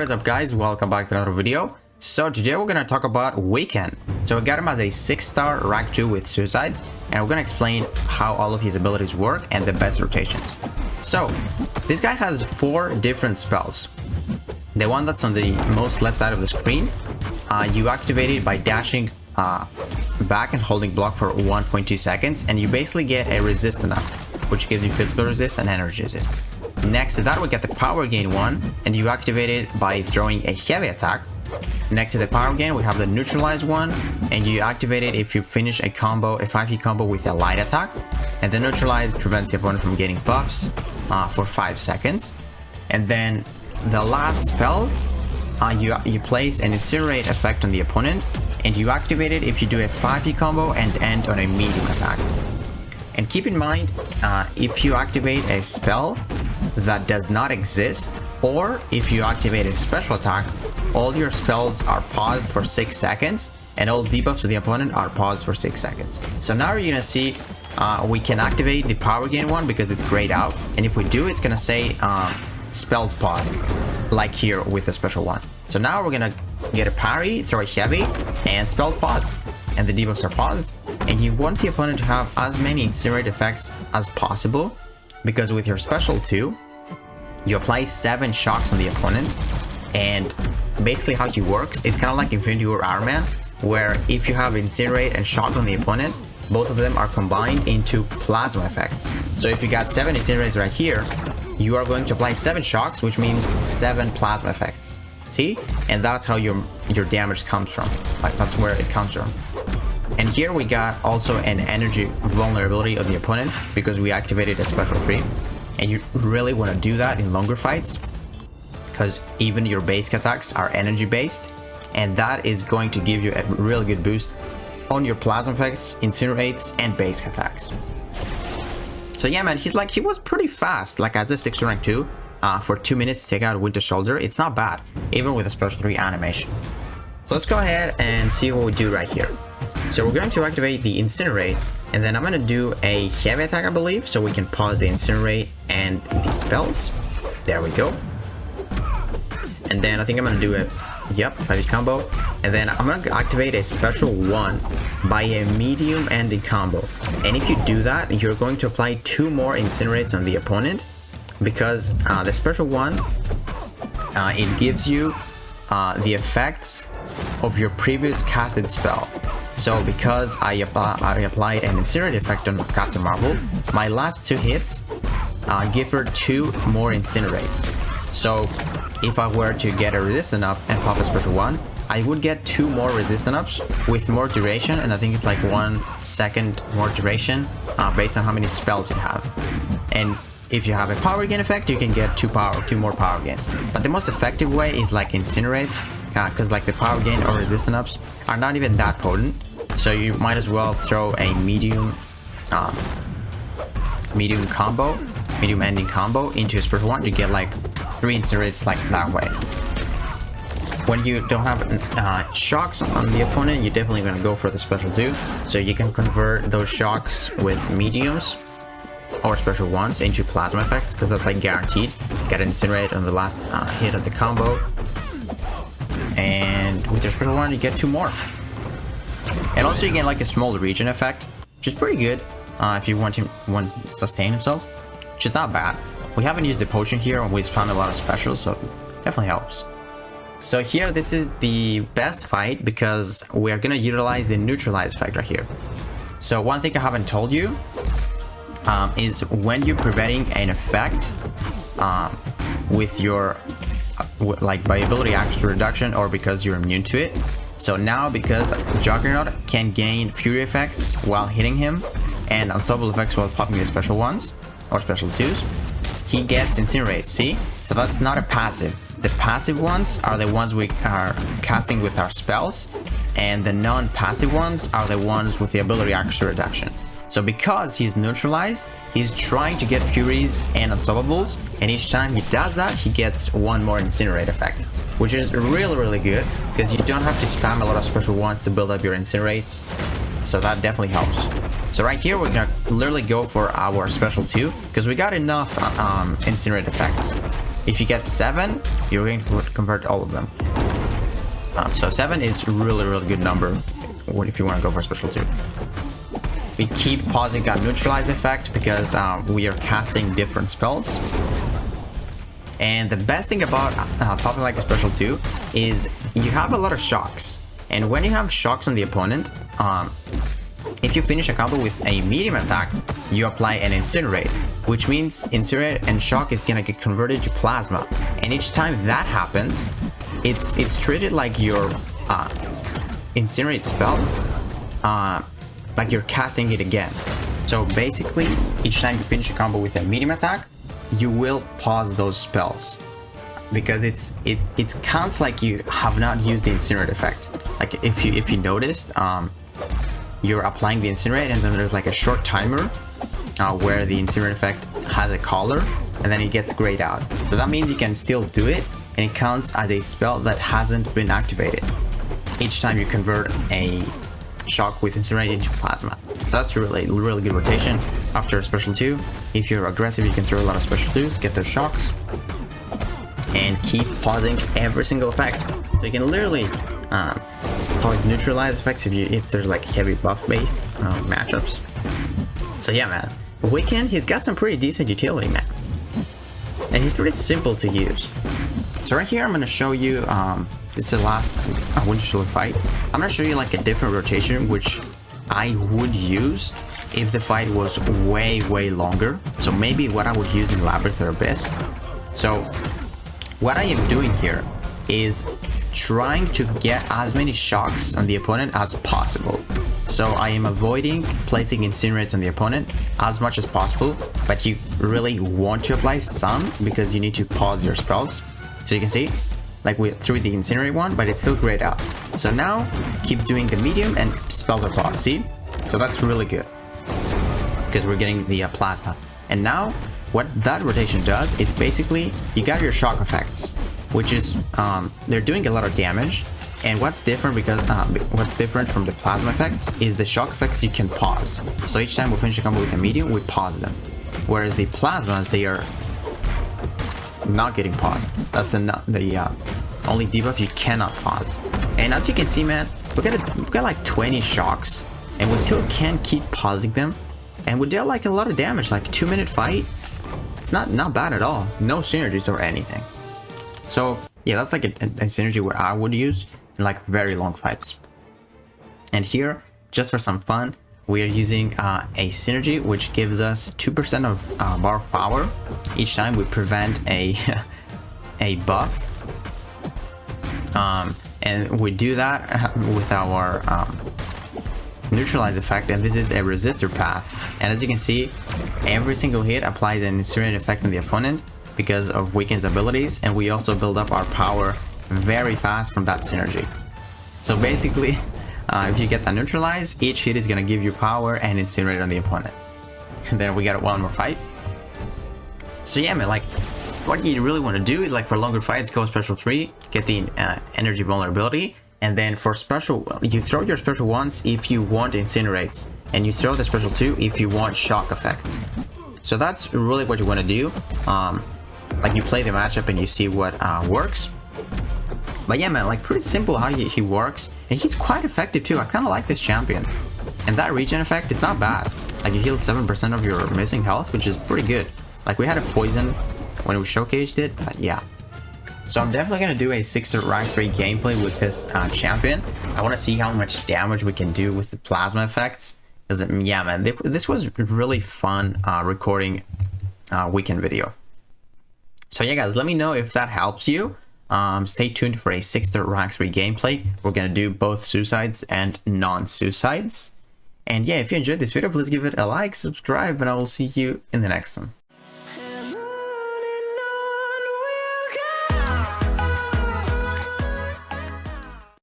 What is up, guys? Welcome back to another video. So today we're gonna talk about Wiccan. So we got him as a 6-star rank 2 with suicides, and we're gonna explain how all of his abilities work and the best rotations. So this guy has 4 different spells. The one that's on the most left side of the screen, you activate it by dashing back and holding block for 1.2 seconds, and you basically get a resistance up, which gives you physical resist and energy resist. Next to that, we get the power gain one, and you activate it by throwing a heavy attack. Next to the power gain, we have the neutralize one, and you activate it if you finish a combo, a 5-hit combo with a light attack. And the neutralize prevents the opponent from getting buffs for 5 seconds. And then the last spell, you place an incinerate effect on the opponent, and you activate it if you do a 5-hit combo and end on a medium attack. And keep in mind, if you activate a spell that does not exist, or if you activate a special attack, all your spells are paused for 6 seconds, and all debuffs to the opponent are paused for 6 seconds. So now you're gonna see we can activate the power gain one because it's grayed out, and if we do, it's gonna say spells paused, like here with the special one. So now we're gonna get a parry, throw a heavy, and spells paused, and the debuffs are paused. And you want the opponent to have as many incinerate effects as possible, because with your special 2, you apply 7 shocks on the opponent. And basically how it works, it's kind of like Infinity War Iron Man, where if you have incinerate and shock on the opponent, both of them are combined into plasma effects. So if you got 7 incinerates right here, you are going to apply 7 shocks, which means 7 plasma effects. See? And that's how your damage comes from. Like, that's where it comes from. And here we got also an energy vulnerability of the opponent because we activated a special 3. And you really want to do that in longer fights, because even your basic attacks are energy based, and that is going to give you a really good boost on your plasma effects, incinerates, and basic attacks. So yeah, man, he was pretty fast, like as a 6 rank 2 for 2 minutes to take out Winter Soldier. It's not bad, even with a special 3 animation. So let's go ahead and see what we do right here. So we're going to activate the incinerate, and then I'm going to do a heavy attack, I believe, so we can pause the incinerate and the spells. There we go. And then I think I'm going to do a 5-hit combo, and then I'm going to activate a special 1 by a medium ending combo. And if you do that, you're going to apply 2 more incinerates on the opponent, because the special 1, it gives you the effects of your previous casted spell. So because I applied an incinerate effect on Captain Marvel, my last 2 hits give her 2 more incinerates. So if I were to get a resistant up and pop a special 1, I would get 2 more resistant ups with more duration, and I think it's like 1 second more duration based on how many spells you have. And if you have a power gain effect, you can get 2 more power gains. But the most effective way is like incinerates, because like the power gain or resistant ups are not even that potent. So you might as well throw a medium ending combo into a special 1 to get like 3 incinerates like that way. When you don't have shocks on the opponent, you're definitely going to go for the special 2, so you can convert those shocks with mediums or special 1s into plasma effects, because that's like guaranteed. Get an incinerate on the last hit of the combo, and with your special 1 you get 2 more. And also you get like a small region effect, which is pretty good if you want to sustain himself, which is not bad. We haven't used the potion here, and we spawned a lot of specials, so definitely helps. So here, this is the best fight because we are going to utilize the neutralize effect right here. So one thing I haven't told you is when you're preventing an effect with your like by ability action reduction, or because you're immune to it. So now, because Juggernaut can gain fury effects while hitting him and unstoppable effects while popping the special 1s or special 2s, he gets incinerates. See? So that's not a passive. The passive ones are the ones we are casting with our spells, and the non-passive ones are the ones with the ability action reduction. So because he's neutralized, he's trying to get furies and unstoppables, and each time he does that, he gets 1 more incinerate effect, which is really good, because you don't have to spam a lot of special 1s to build up your incinerates. So that definitely helps. So right here, we're gonna literally go for our special 2, because we got enough incinerate effects. If you get 7, you're going to convert all of them. So 7 is really good number if you want to go for special 2. We keep pausing our neutralize effect because we are casting different spells. And the best thing about popping like a special 2 is you have a lot of shocks. And when you have shocks on the opponent, if you finish a combo with a medium attack, you apply an incinerate, which means incinerate and shock is gonna get converted to plasma. And each time that happens, it's treated like your incinerate spell, like you're casting it again. So basically, each time you finish a combo with a medium attack, you will pause those spells, because it counts like you have not used the incinerate effect. Like if you noticed, you're applying the incinerate and then there's like a short timer where the incinerate effect has a color and then it gets grayed out. So that means you can still do it and it counts as a spell that hasn't been activated each time you convert a shock with incinerate into plasma. So that's really good rotation after a special 2. If you're aggressive, you can throw a lot of special 2s, get those shocks, and keep pausing every single effect. So you can literally pause neutralize effects if there's like heavy buff based matchups. So yeah, man, Wiccan, he's got some pretty decent utility, man, and he's pretty simple to use. So right here I'm going to show you, this is the last Winter Soldier fight. I'm going to show you like a different rotation which I would use if the fight was way longer. So maybe what I would use in Labyrinth or Abyss. So what I am doing here is trying to get as many shocks on the opponent as possible. So I am avoiding placing incinerates on the opponent as much as possible, but you really want to apply some because you need to pause your spells. So you can see, like we threw the incinerate one, but it's still grayed out. So now keep doing the medium and spells are paused. See? So that's really good because we're getting the plasma. And now what that rotation does is basically you got your shock effects, which is they're doing a lot of damage. And what's different what's different from the plasma effects is the shock effects you can pause. So each time we finish a combo with a medium, we pause them, whereas the plasmas, they are not getting paused. That's the only debuff you cannot pause. And as you can see, man, we got like 20 shocks and we still can keep pausing them, and we dealt like a lot of damage. Like 2-minute fight, it's not bad at all. No synergies or anything. So yeah, that's like a synergy where I would use in like very long fights. And here, just for some fun, we are using a synergy which gives us 2% of bar of power each time we prevent a buff. And we do that with our neutralize effect, and this is a resistor path. And as you can see, every single hit applies an incinerate effect on the opponent because of Wiccan's abilities, and we also build up our power very fast from that synergy. So basically, if you get that neutralize, each hit is gonna give you power and incinerate on the opponent. And then we got one more fight. So yeah, man, like what you really want to do is like for longer fights, go special 3, get the energy vulnerability, and then for special, you throw your special once if you want incinerates, and you throw the special 2 if you want shock effects. So that's really what you want to do. Like you play the matchup and you see what works. But yeah, man, like pretty simple how he works, and he's quite effective too. I kind of like this champion, and that regen effect is not bad. Like you heal 7% of your missing health, which is pretty good. Like we had a poison when we showcased it, but yeah. So I'm definitely gonna do a 6-star rank 3 gameplay with this champion. I want to see how much damage we can do with the plasma effects. Because yeah, man, this was really fun recording Wiccan video. So yeah, guys, let me know if that helps you. Stay tuned for a 6-star rank 3 gameplay. We're gonna do both suicides and non-suicides. And yeah, if you enjoyed this video, please give it a like, subscribe, and I will see you in the next one.